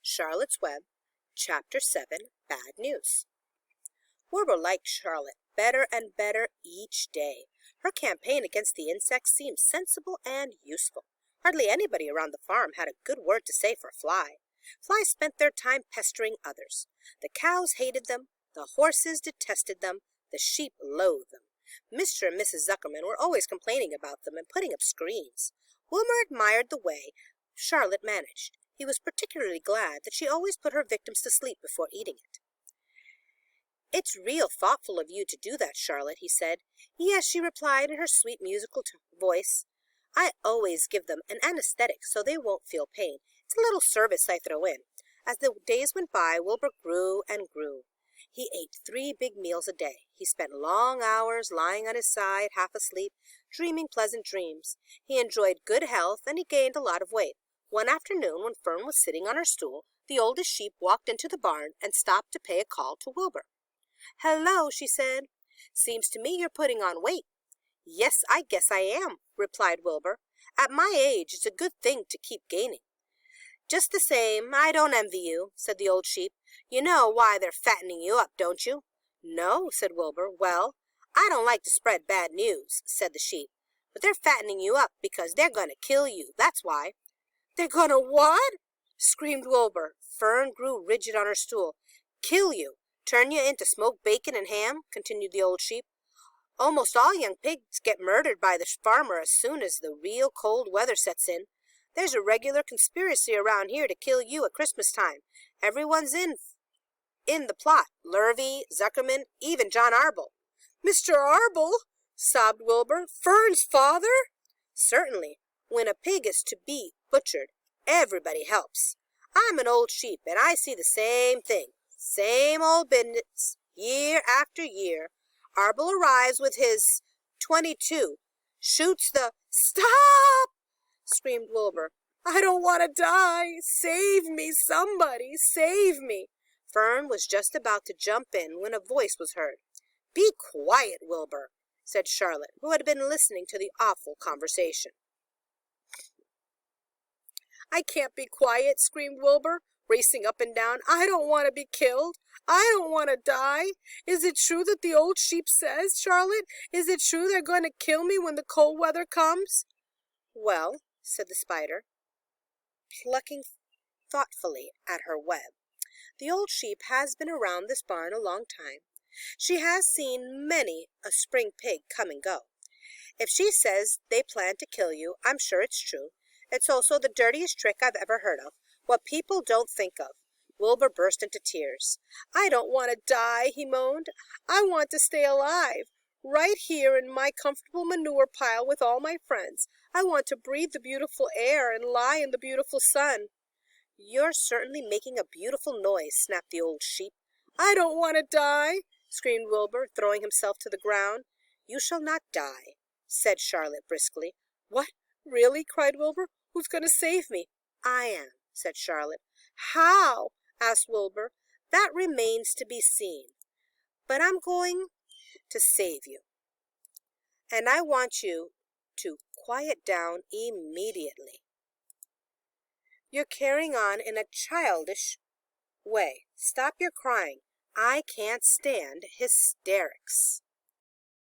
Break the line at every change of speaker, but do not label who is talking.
Charlotte's Web, Chapter 7, Bad News. Wilbur liked Charlotte better and better each day. Her campaign against the insects seemed sensible and useful. Hardly anybody around the farm had a good word to say for a fly. Flies spent their time pestering others. The cows hated them, the horses detested them, the sheep loathed them. Mr. and Mrs. Zuckerman were always complaining about them and putting up screens. Wilbur admired the way Charlotte managed. He was particularly glad that she always put her victims to sleep before eating it. "It's real thoughtful of you to do that, Charlotte," he said. "Yes," she replied in her sweet musical voice. "I always give them an anesthetic so they won't feel pain. It's a little service I throw in." As the days went by, Wilbur grew and grew. He ate 3 big meals a day. He spent long hours lying on his side, half asleep, dreaming pleasant dreams. He enjoyed good health, and he gained a lot of weight. One afternoon, when Fern was sitting on her stool, the oldest sheep walked into the barn and stopped to pay a call to Wilbur. "Hello," she said. "Seems to me you're putting on weight." "Yes, I guess I am," replied Wilbur. "At my age, it's a good thing to keep gaining." "Just the same, I don't envy you," said the old sheep. "You know why they're fattening you up, don't you?" "No," said Wilbur. "Well, I don't like to spread bad news," said the sheep. "But they're fattening you up because they're going to kill you. That's why." "They're going to what?" screamed Wilbur. Fern grew rigid on her stool. "Kill you. Turn you into smoked bacon and ham," continued the old sheep. "Almost all young pigs get murdered by the farmer as soon as the real cold weather sets in. There's a regular conspiracy around here to kill you at Christmas time. Everyone's in the plot. Lurvy, Zuckerman, even John Arbel." "Mr. Arbel?" sobbed Wilbur. "Fern's father?" "Certainly. When a pig is to be butchered, everybody helps. I'm an old sheep, and I see the same thing. Same old business, year after year. Arbel arrives with his .22, shoots the—" "Stop!" screamed Wilbur. "I don't want to die. Save me, somebody. Save me." Fern was just about to jump in when a voice was heard. "Be quiet, Wilbur," said Charlotte, who had been listening to the awful conversation. "I can't be quiet," screamed Wilbur, racing up and down. "I don't want to be killed. I don't want to die. Is it true that the old sheep says, Charlotte? Is it true they're going to kill me when the cold weather comes?" "Well," said the spider, plucking thoughtfully at her web, "the old sheep has been around this barn a long time. She has seen many a spring pig come and go. If she says they plan to kill you, I'm sure it's true. It's also the dirtiest trick I've ever heard of. What people don't think of." Wilbur burst into tears. "I don't want to die," he moaned. "I want to stay alive, right here in my comfortable manure pile with all my friends. I want to breathe the beautiful air and lie in the beautiful sun." "You're certainly making a beautiful noise," snapped the old sheep. "I don't want to die," screamed Wilbur, throwing himself to the ground. "You shall not die," said Charlotte briskly. "What? Really?" cried Wilbur. "Who's going to save me?" "I am," said Charlotte. "How?" asked Wilbur. "That remains to be seen. But I'm going to save you. And I want you to quiet down immediately. You're carrying on in a childish way. Stop your crying. I can't stand hysterics."